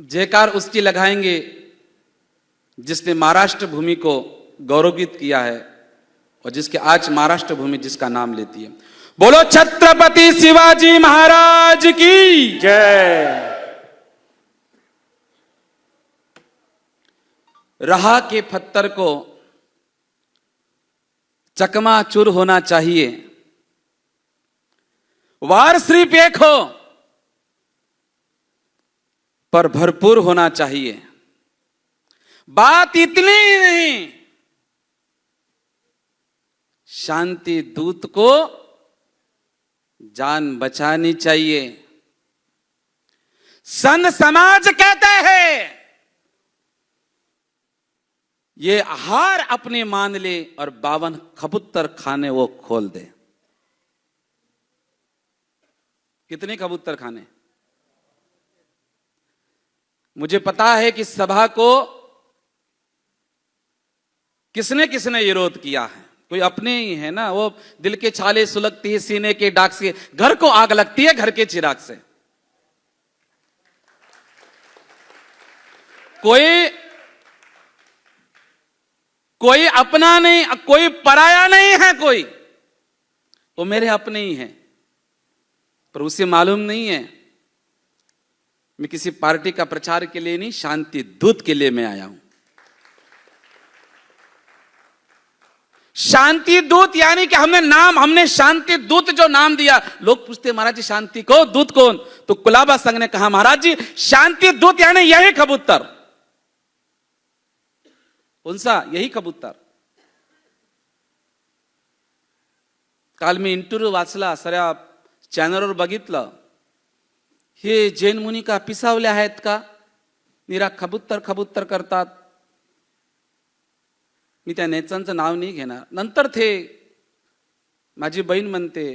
जयकार उसकी लगाएंगे जिसने महाराष्ट्र भूमि को गौरवित किया है और जिसके आज महाराष्ट्र भूमि जिसका नाम लेती है। बोलो छत्रपति शिवाजी महाराज की जय। रहा के पत्थर को चकमाचूर होना चाहिए, वार सिर्फ एक हो पर भरपूर होना चाहिए। बात इतनी ही नहीं, शांति दूत को जान बचानी चाहिए। संत समाज कहते हैं ये हार अपने मान ले और 52 कबूतर खाने वो खोल दे। कितने कबूतर खाने? मुझे पता है कि सभा को किसने किसने विरोध किया है। कोई अपने ही है ना, वो दिल के छाले सुलगती है सीने के डाक से, घर को आग लगती है घर के चिराग से। कोई अपना नहीं, कोई पराया नहीं है, कोई वो मेरे अपने ही हैं, पर उसे मालूम नहीं है मैं किसी पार्टी का प्रचार के लिए नहीं, शांति दूत के लिए मैं आया हूं। शांति दूत यानी कि हमने शांति दूत जो नाम दिया, लोग पूछते महाराज जी शांति को दूत कौन? तो कुलाबा संघ ने कहा महाराज जी शांति दूत यानी यही कबूतर। कौन सा? यही कबूतर। काल मी इंटरव्ह्यू वाचला, सगळ्या चॅनलवर बघितलं, हे जैन मुनी का पिसावले आहेत का? निरा कबूतर कबूतर करतात। मी त्या नेत्यांचं नाव नाही घेणार। नंतर थे माझी बहीण म्हणते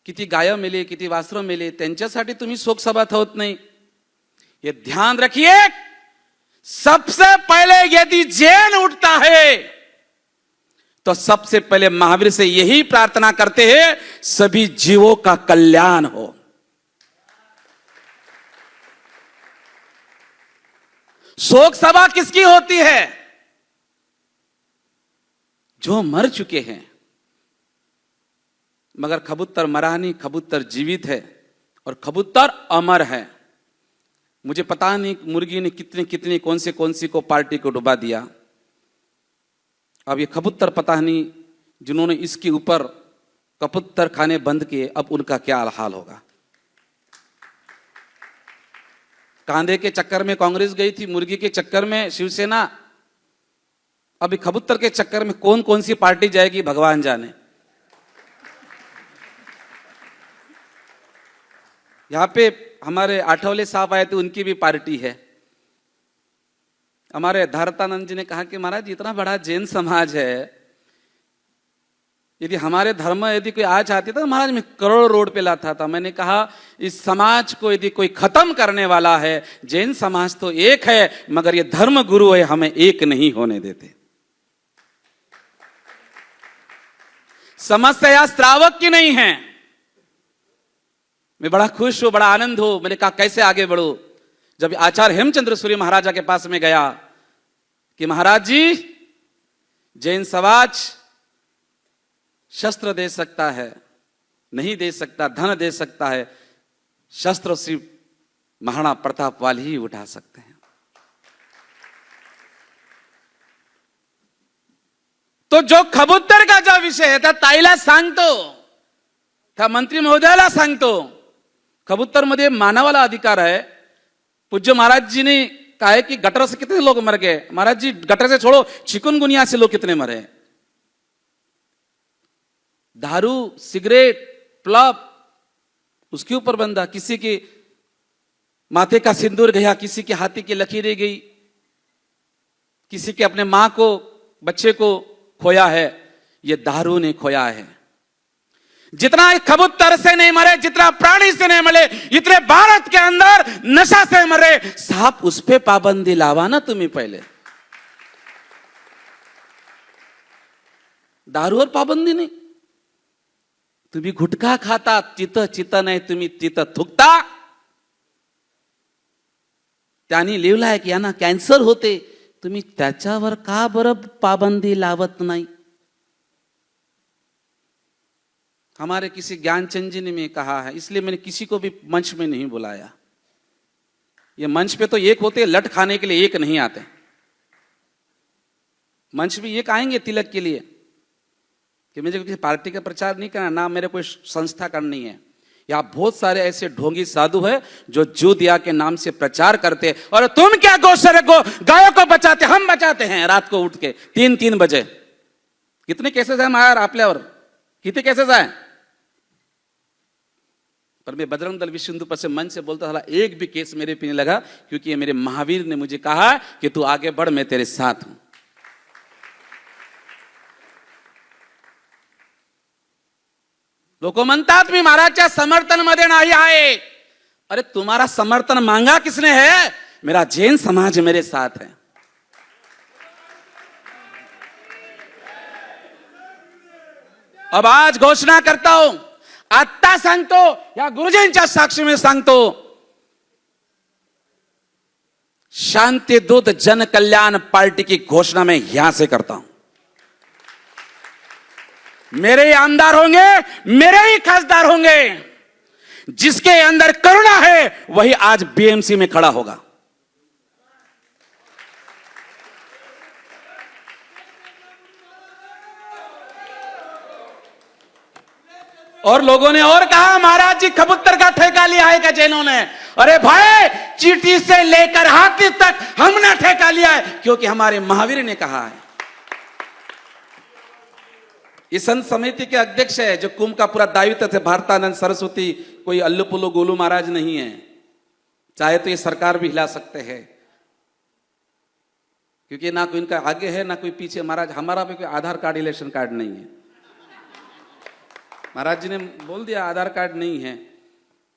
किती गाय मेले, किती वासरं मेले, त्यांच्यासाठी तुम्ही शोकसभा ठेवत नाही। ये ध्यान रखिए, सबसे पहले यदि जैन उठता है तो सबसे पहले महावीर से यही प्रार्थना करते हैं सभी जीवों का कल्याण हो। शोक सभा किसकी होती है? जो मर चुके हैं। मगर कबूतर मरा नहीं, कबूतर जीवित है और कबूतर अमर है। मुझे पता नहीं मुर्गी ने कितने कौन सी को पार्टी को डुबा दिया। अब ये कबूतर पता नहीं जिन्होंने इसके ऊपर कबूतर खाने बंद किए, अब उनका क्या हाल होगा। कांधे के चक्कर में कांग्रेस गई थी, मुर्गी के चक्कर में शिवसेना, अभी कबूतर के चक्कर में कौन सी पार्टी जाएगी भगवान जाने। यहां पे हमारे आठवले साहब आए थे, उनकी भी पार्टी है। हमारे धारतानंद जी ने कहा कि महाराज इतना बड़ा जैन समाज है, यदि हमारे धर्म यदि कोई आ चाहती तो महाराज मैं करोड़ रोड पे लाता था। मैंने कहा इस समाज को यदि कोई खत्म करने वाला है, जैन समाज तो एक है मगर ये धर्म गुरु है, हमें एक नहीं होने देते। समस्या श्रावक की नहीं है। मैं बड़ा खुश हूं, बड़ा आनंद हूं। मैंने कहा कैसे आगे बढ़ो। जब आचार्य हेमचंद्र सूर्य महाराजा के पास में गया कि महाराज जी जैन समाज शस्त्र दे सकता है, नहीं दे सकता, धन दे सकता है, शस्त्र सिर्फ महाराणा प्रताप वाले ही उठा सकते हैं। तो जो कबूतर का जो विषय है त्या ताईला सांगतो, त्या मंत्री महोदयाला सांगतो, कबूतर मध्ये मानवाला अधिकार है। पूज्य महाराज जी ने कहा है कि गटर से कितने लोग मर गए। महाराज जी गटर से छोड़ो, चिकुनगुनिया से लोग कितने मरे। दारू, सिगरेट, प्लब, उसके ऊपर बंदा, किसी के माथे का सिंदूर गया, किसी के हाथी की लकीरें गई, किसी के अपने मां को, बच्चे को खोया है। ये दारू ने खोया है। जितना कबूतर से नहीं मरे, जितना प्राणी से नहीं मरे, इतने भारत के अंदर नशा से मरे। साहब उस पे पाबंदी लावा ना तुम्हें पहले। दारूवर पाबंदी नाही, तुम्ही गुटखा खाता, तिथं नाही, तुम्ही तिथं थुकता। त्यांनी लिहिलंय की यांना कॅन्सर होते, तुम्ही त्याच्यावर का बरं पाबंदी लावत नाही? हमारे किसी ज्ञानचंद जी ने में कहा है, इसलिए मैंने किसी को भी मंच में नहीं बुलाया। ये मंच पे तो एक होते, लट खाने के लिए एक नहीं आते। मंच भी एक आएंगे तिलक के लिए कि मुझे किसी पार्टी का प्रचार नहीं करना, ना मेरे कोई संस्था करनी है। यहाँ बहुत सारे ऐसे ढोंगी साधु है जो जूदिया के नाम से प्रचार करते, और तुम क्या गौशर को गायों को बचाते, हम बचाते हैं रात को उठ के 3-3 बजे। कितने केसेस है महाराज आपल्यावर, कितने केसेस है? पर मैं बजरंग दल विश्व हिंदू पर से मन से बोलता था, एक भी केस मेरे पे नहीं लगा, क्योंकि ये मेरे महावीर ने मुझे कहा कि तू आगे बढ़, मैं तेरे साथ हूं। लोक म्हणतात मी महाराजच्या समर्थन मध्ये नाही आहे। अरे तुम्हारा समर्थन मांगा किसने है? मेरा जैन समाज मेरे साथ है। अब आज घोषणा करता हूं, आत्ता सांगतो, या गुरुजींच्या साक्षी में सांगतो, शांति दूत जन कल्याण पार्टी की घोषणा मैं यहां से करता हूं। मेरे ही आमदार होंगे, मेरे ही खासदार होंगे। जिसके अंदर करुणा है वही आज बीएमसी में खड़ा होगा। और लोगों ने और कहा, महाराज जी कबूतर का ठेका लिया है क्या जैनों ने? अरे भाई, चींटी से लेकर हाथी तक हमने ठेका लिया है, क्योंकि हमारे महावीर ने कहा है। इस संत समिति के अध्यक्ष है, जो कुंभ का पूरा दायित्व थे भारतानंद सरस्वती, कोई अल्लू पुल्लू गोलू महाराज नहीं है। चाहे तो ये सरकार भी हिला सकते हैं, क्योंकि ना कोई इनका आगे है ना कोई पीछे। महाराज हमारा भी कोई आधार कार्ड इलेक्शन कार्ड नहीं है। महाराज जी ने बोल दिया आधार कार्ड नहीं है।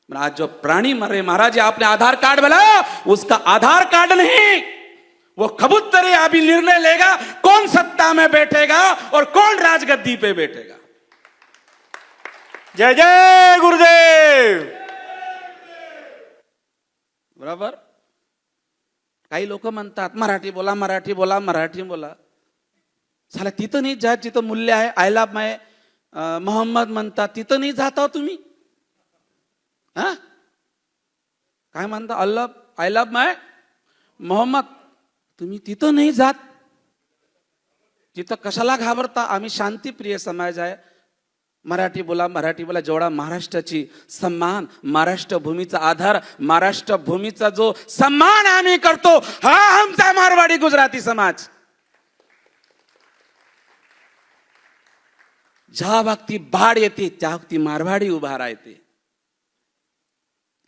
आज जो प्राणी मर रहे, महाराज जी आपने आधार कार्ड बनाया, उसका आधार कार्ड नहीं, वो कबूतर ही अभी निर्णय लेगा कौन सत्ता में बैठेगा और कौन राजगद्दी पे बैठेगा। जय जय गुरुदेव। बरोबर। काही लोक म्हणतात मराठी बोला, मराठी बोला, मराठी बोला। साला तिथं नाही जात जिथं मूल्य आहे। आय लव्ह माय मोहम्मद म्हणतात, तिथं नाही जाता तुम्ही? हा, काय म्हणता? अल्लाह आय लव्ह माय मोहम्मद, तुम्ही तिथं नाही जात, तिथं कशाला घाबरता? आम्ही शांतीप्रिय समाज आहे। मराठी बोला, मराठी बोला। जेवढा महाराष्ट्राची सम्मान, महाराष्ट्र भूमीचा आधार, महाराष्ट्र भूमीचा जो सम्मान आम्ही करतो, हा आमचा मारवाडी गुजराती समाज। ज्या वक्ती बाढ येते त्या वक्ती मारवाडी उभा राहते।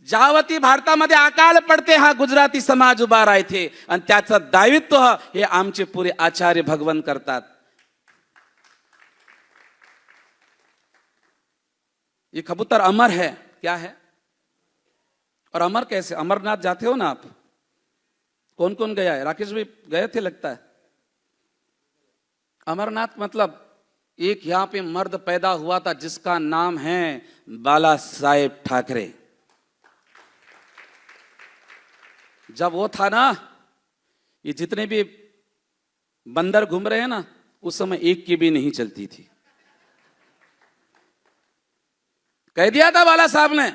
ज्यावती भारतामध्ये अकाल पडते हा गुजराती समाज उभा राहते, आणि त्याचं दायित्व हे आमचे पुरे आचार्य भगवन करतात। ये कबूतर अमर है, क्या है? और अमर कैसे? अमरनाथ जाते हो ना आप? कौन कौन गया है? राकेश भाई गए थे लगता है। अमरनाथ मतलब एक यहां पे मर्द पैदा हुआ था जिसका नाम है बाला साहेब ठाकरे। जब वो था ना, ये जितने भी बंदर घूम रहे हैं ना, उस समय एक की भी नहीं चलती थी। कह दिया था बाला साहब ने,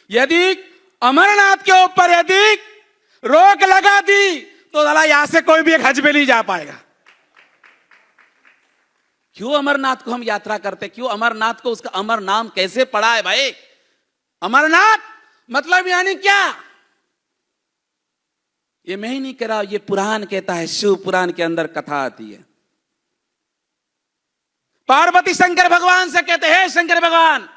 यदि अमरनाथ के ऊपर यदि रोक लगा दी तो साला यहां से कोई भी एक हज पे नहीं जा पाएगा। क्यों अमरनाथ को हम यात्रा करते? क्यों अमरनाथ को उसका अमर नाम कैसे पड़ा है भाई? अमरनाथ मतलब यानी क्या? ये मैं ही नहीं कह रहा, ये पुराण कहता है। शिव पुराण के अंदर कथा आती है। पार्वती शंकर भगवान से कहते हैं, शंकर भगवान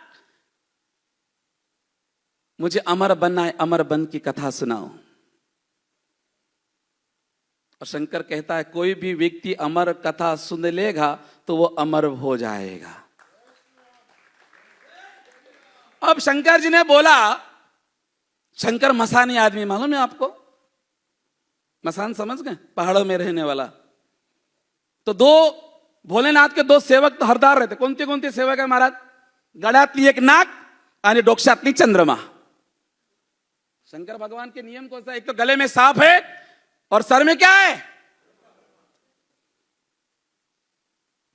मुझे अमर बनना है, अमर बन की कथा सुनाओ। और शंकर कहता है कोई भी व्यक्ति अमर कथा सुन लेगा तो वो अमर हो जाएगा। अब शंकर जी ने बोला, शंकर मसानी आदमी, मालूम है आपको? मसान समझ गए? पहाड़ों में रहने वाला। तो दो भोलेनाथ के दो सेवक तो हरदार रहते। कोणते कोणते सेवक आहे महाराज? गळ्यातली एक नाक आणि डोक्यातली चंद्रमा। शंकर भगवान के नियम कौन सा? एक तो गले में सांप है और सर में क्या है?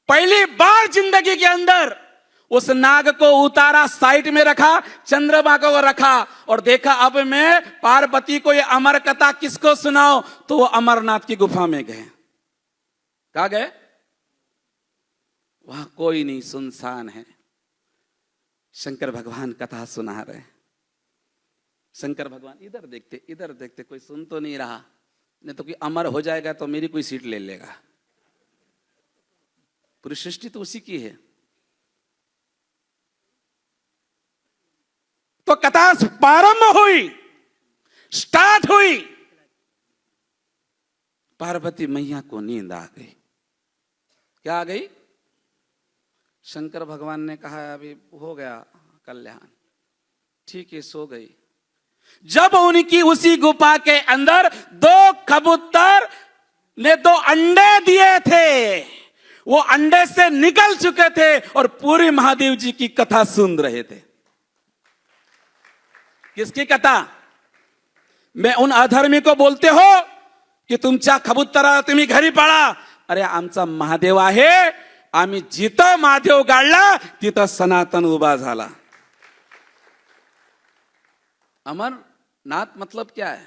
पहली बार जिंदगी के अंदर उस नाग को उतारा, साइड में रखा, चंद्रमा को रखा और देखा अब मैं पार्वती को ये अमर कथा किसको सुनाओ? तो वो अमरनाथ की गुफा में गए। कहा गए? वहां कोई नहीं, सुनसान है। शंकर भगवान कथा सुना रहे। शंकर भगवान इधर देखते, कोई सुन तो नहीं रहा, नहीं तो कोई अमर हो जाएगा तो मेरी कोई सीट ले लेगा। पूरी सृष्टि तो उसी की है। तो कथा प्रारंभ हुई, स्टार्ट हुई। पार्वती मैया को नींद आ गई। क्या आ गई? शंकर भगवान ने कहा अभी हो गया कल्याण, ठीक है, सो गई। जब उनकी उसी गुफा के अंदर दो कबूतर ने दो अंडे दिए थे, वो अंडे से निकल चुके थे और पूरी महादेव जी की कथा सुन रहे थे। किसकी कथा? मैं उन अधर्मी को बोलते हो की तुमच्या कबुतरा तुम्ही घरी पळा, अरे आमचा महादेव आहे, आम्ही जिथं महादेव गाडला तिथं सनातन उभा झाला। अमरनाथ मतलब क्या है?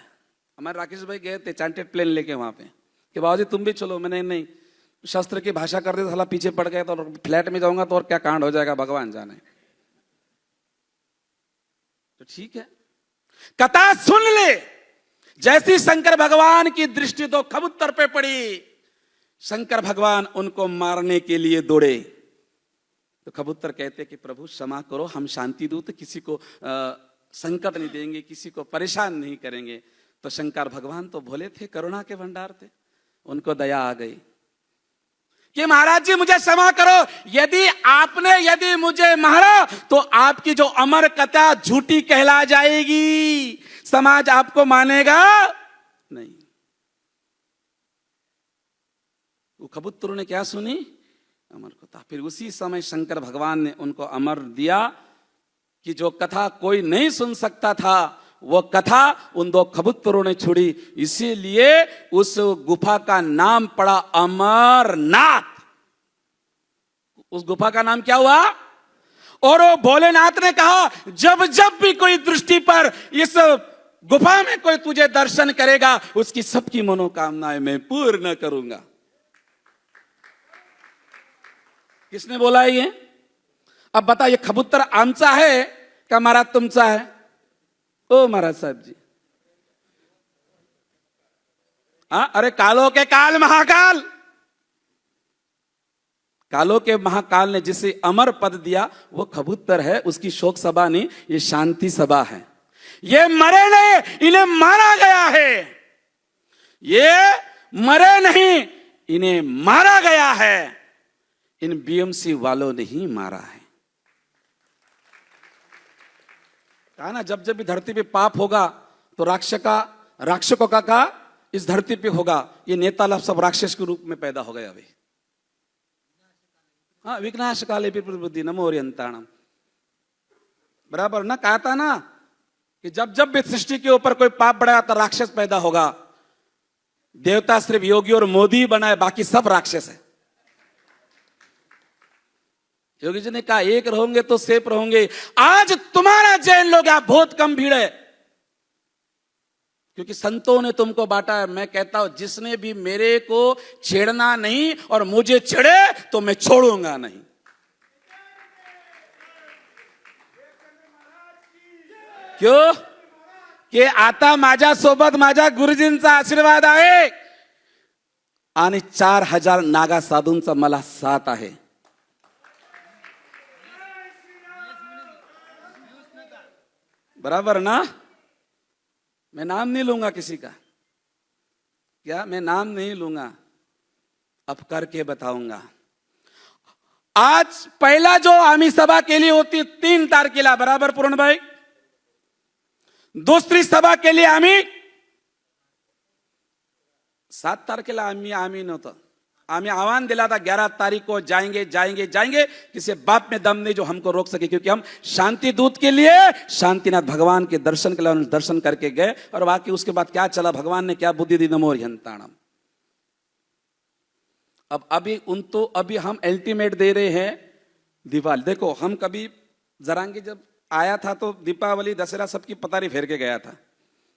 हमारे राकेश भाई गए थे चांटेड प्लेन लेके वहां पे कि बाबूजी तुम भी चलो। मैंने नहीं, शास्त्र की भाषा करते साला पीछे पड़ गए तो फ्लैट में जाऊंगा तो और क्या कांड हो जाएगा भगवान जाने। तो ठीक है, कथा सुन ले। जैसी शंकर भगवान की दृष्टि तो कबूतर पे पड़ी, शंकर भगवान उनको मारने के लिए दौड़े। तो कबूतर कहते कि प्रभु क्षमा करो, हम शांति दूत, किसी को संकट नहीं देंगे, किसी को परेशान नहीं करेंगे। तो शंकर भगवान तो भोले थे, करुणा के भंडार थे, उनको दया आ गई कि महाराज जी मुझे क्षमा करो, यदि मुझे मारा तो आपकी जो अमर कथा झूठी कहला जाएगी, समाज आपको मानेगा नहीं। वो कबूतरों ने क्या सुनी? अमर कथा। फिर उसी समय शंकर भगवान ने उनको अमर दिया कि जो कथा कोई नहीं सुन सकता था वो कथा उन दो कबूतरों ने छोड़ी। इसीलिए उस गुफा का नाम पड़ा अमरनाथ। उस गुफा का नाम क्या हुआ? और वो भोलेनाथ ने कहा जब जब भी कोई दृष्टि पर इस गुफा में कोई तुझे दर्शन करेगा उसकी सबकी मनोकामनाएं मैं पूर्ण करूंगा। किसने बोला ये? अब बता, ये कबूतर आमचा है क्या महाराज तुमचा है? ओ महाराज साहब जी, अरे कालों के काल महाकाल, कालों के महाकाल ने जिसे अमर पद दिया वो कबूतर है। उसकी शोक सभा नहीं, ये शांति सभा है। ये मरे नहीं, इन्हें मारा गया है। ये मरे नहीं, इन्हें मारा गया है। इन बीएमसी वालों ने ही मारा है। कहा ना, जब जब भी धरती पे पाप होगा तो राक्षकों का इस धरती पे होगा। ये नेता लोग सब राक्षस के रूप में पैदा हो गए अभी। हाँ, विघ्नाश काले बुद्धि नमो ओरियंताणम, बराबर ना कहा था ना कि जब जब भी सृष्टि के ऊपर कोई पाप बढ़ाया तो राक्षस पैदा होगा। देवता सिर्फ योगी और मोदी बनाए, बाकी सब राक्षस है। योगी जी ने कहा एक रहोगे तो सेफ रहोगे। आज तुम्हारा जैन लोग यहाँ बहुत कम भीड़ है क्योंकि संतों ने तुमको बांटा है। मैं कहता हूं जिसने भी मेरे को छेड़ना नहीं और मुझे छेड़े तो मैं छोड़ूंगा नहीं। क्यों? कि आता माझ्या सोबत माझ्या गुरुजींचा आशीर्वाद आहे आणि 4000 नागा साधूंचा मला साथ आहे। बराबर ना? मैं नाम नहीं लूंगा किसी का। क्या? मैं नाम नहीं लूंगा, अब करके बताऊंगा। आज पहला जो आम्ही सभा केली होती 3 तारखेला, बराबर पूर्ण भाई? दुसरी सभा केली आम्ही 7 तारखेला। आम्ही नव्हतं, हमें आह्वान दिला था 11 तारीख को जाएंगे जाएंगे जाएंगे, किसी बाप में दम नहीं जो हमको रोक सके, क्योंकि हम शांति दूत के लिए शांतिनाथ भगवान के दर्शन के लिए दर्शन करके गए। और बाकी उसके बाद क्या चला, भगवान ने क्या बुद्धि दी, नमो हरिहंताणम। अब अभी हम अल्टीमेट दे रहे हैं दिवाली। देखो हम कभी जरांगे जब आया था तो दीपावली दशहरा सबकी पतारी फेर के गया था,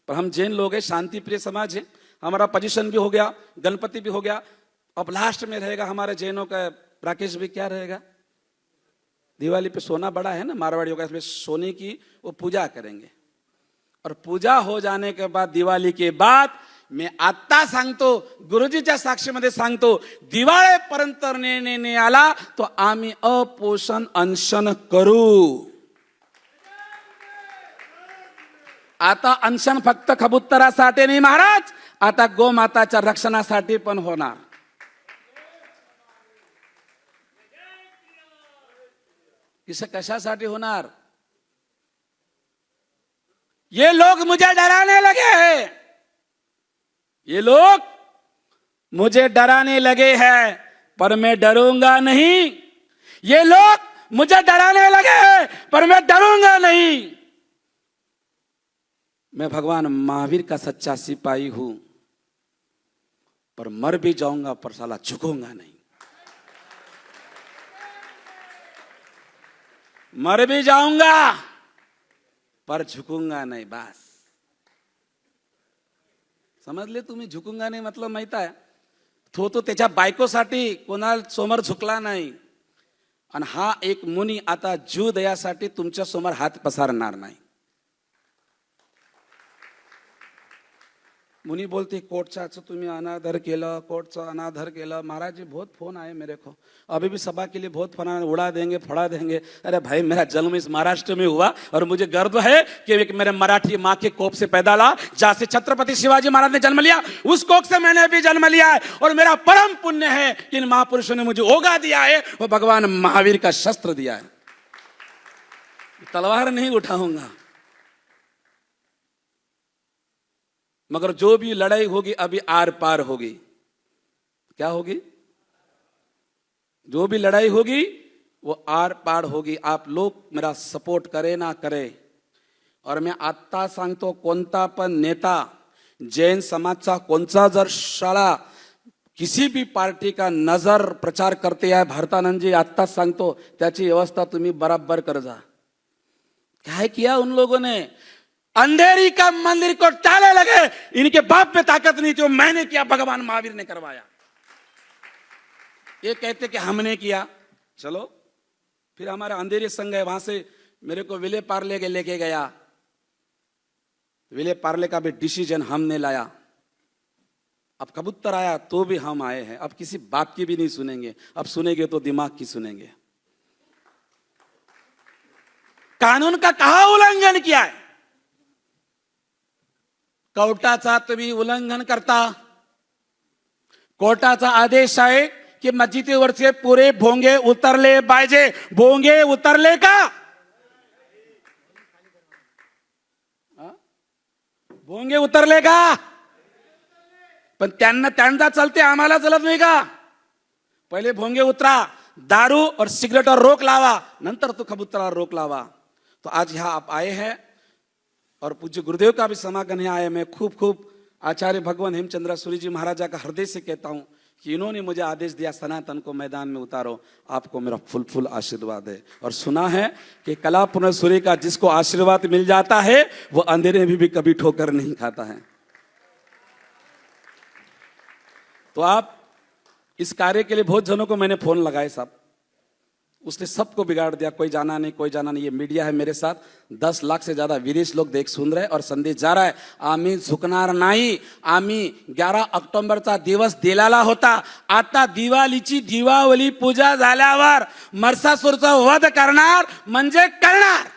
पर हम जैन लोग हैं, शांति प्रिय समाज है, हमारा पोजीशन भी हो गया, गणपति भी हो गया। अब लास्ट में रहेगा हमारे जैनों का, राकेश भी क्या रहेगा, दिवाली पे सोना बड़ा है ना मारवाड़ियों का, इसमें सोने की वो पूजा करेंगे। और पूजा हो जाने के बाद दिवाली के बाद मी आता सांगतो, गुरुजीच्या साक्षीमध्ये सांगतो, दिवाळीपर्यंत निर्णय आला तो आम्ही अपोषण अनशन करू। आता अनशन फक्त कबुतरासाठी नाही महाराज, आता गोमाताच्या रक्षणासाठी पण होणार। किसे कशासाठी होणार? ये लोग मुझे डराने लगे हैं, ये लोग मुझे डराने लगे हैं, पर मैं डरूंगा नहीं। ये लोग मुझे डराने लगे हैं, पर मैं डरूंगा नहीं। मैं भगवान महावीर का सच्चा सिपाही हूं, पर मर भी जाऊंगा पर साला झुकूंगा नहीं। मर भी जाऊंगा पर झुकूंगा नहीं, बस समजले तुम्ही? झुकूंगा नाही मतलब माहित आहे, तो त्याच्या बायकोसाठी कोणाला समोर झुकला नाही, आणि हा एक मुनी आता जीव दयासाठी तुमच्या समोर हात पसारणार नाही। मुनी बोलते कोर्टचा तुम्ही अनादर केलं, कोर्टचा अनादर केलं। महाराज जी बहुत फोन आए मेरे को, अभी भी सभा के लिए बहुत फोन आए, उड़ा देंगे फड़ा देंगे। अरे भाई मेरा जन्म इस महाराष्ट्र में हुआ और मुझे गर्व है कि एक मेरे मराठी माँ के कोख से पैदा ला, जहाँ से छत्रपति शिवाजी महाराज ने जन्म लिया, उस कोख से मैंने भी जन्म लिया है। और मेरा परम पुण्य है कि इन महापुरुषों ने मुझे ओगा दिया है, वो भगवान महावीर का शस्त्र दिया है। तलवार नहीं उठाऊंगा, मगर जो भी लड़ाई होगी अभी आर पार होगी। क्या होगी? जो भी लड़ाई होगी वो आर पार होगी। आप लोग मेरा सपोर्ट करे ना करे, और मैं आता सांगतो, कोणता पण नेता जैन समाजचा कोणचा जर शाळा किसी भी पार्टी का नजर प्रचार करते आहे भारतानंद जी, आता सांगतो त्याची व्यवस्था तुम्ही बराबर कर जा। क्या किया उन लोगों ने? अंधेरी का मंदिर को टाले लगे, इनके बाप में ताकत नहीं थी, वो मैंने किया, भगवान महावीर ने करवाया। ये कहते कि हमने किया। चलो फिर हमारा अंधेरी संघ है, वहां से मेरे को विले पार्ले के लेके गया, विले पार्ले का भी डिसीजन हमने लाया। अब कबूतर आया तो भी हम आए हैं, अब किसी बाप की भी नहीं सुनेंगे, अब सुनेंगे तो दिमाग की सुनेंगे। कानून का कहा उल्लंघन किया है? कोर्टाचा तुम्ही उल्लंघन करता। कोर्टाचा आदेश आहे की मस्जिदीवरचे पुरे भोंगे उतरले पाहिजे। भोंगे उतरले का? भोंगे उतरले का? पण त्यांना चलते, आम्हाला चलत नाही का? पहिले भोंगे उतरा, दारू और सिगरेट और रोक लावा, नंतर तो कबूतरावर रोक लावा। तो आज यहाँ आप आए हैं और पूज्य गुरुदेव का भी समागम है आए। मैं खूब खूब आचार्य भगवान हेमचंद्र सूरी जी महाराजा का हृदय से कहता हूं कि इन्होंने मुझे आदेश दिया सनातन को मैदान में उतारो। आपको मेरा फुल आशीर्वाद है। और सुना है कि कलापुर सूर्य का जिसको आशीर्वाद मिल जाता है वो अंधेरे में भी कभी ठोकर नहीं खाता है। तो आप इस कार्य के लिए बहुत जनों को मैंने फोन लगाए साहब, उसने सबको बिगाड़ दिया, कोई जाना नहीं कोई जाना नहीं। ये मीडिया है मेरे साथ, 10 लाख से ज्यादा विदेश लोग देख सुन रहे और संदेश जा रहा है, आम्ही झुकणार नाही। आम्ही 11 ऑक्टोबरचा दिवस दिलेला होता, आता दिवाळीची दिवावली पूजा झाल्यावर मर्सासूरचा वध करणार म्हणजे करणार।